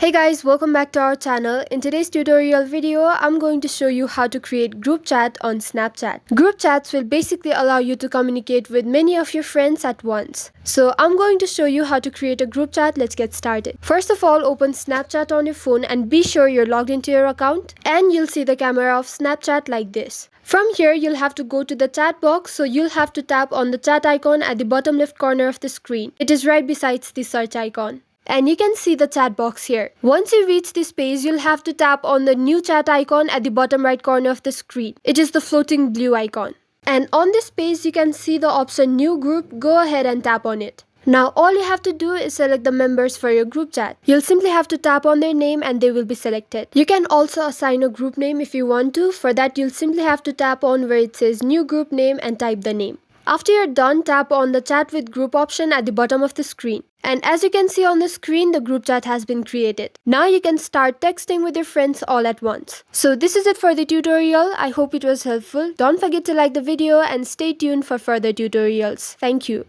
Hey guys, welcome back to our channel. In today's tutorial video, I'm going to show you how to create group chat on Snapchat. Group chats will basically allow you to communicate with many of your friends at once. So I'm going to show you how to create a group chat. Let's get started. First of all, open Snapchat on your phone and be sure you're logged into your account, and you'll see the camera of Snapchat like this. From here, you'll have to go to the chat box, so you'll have to tap on the chat icon at the bottom left corner of the screen. It is right besides the search icon. And you can see the chat box here. Once you reach this page, you'll have to tap on the new chat icon at the bottom right corner of the screen. It is the floating blue icon. And on this page, you can see the option new group. Go ahead and tap on it. Now all you have to do is select the members for your group chat. You'll simply have to tap on their name and they will be selected. You can also assign a group name if you want to. For that, you'll simply have to tap on where it says new group name and type the name. After you're done, tap on the chat with group option at the bottom of the screen. And as you can see on the screen, the group chat has been created. Now you can start texting with your friends all at once. So this is it for the tutorial. I hope it was helpful. Don't forget to like the video and stay tuned for further tutorials. Thank you.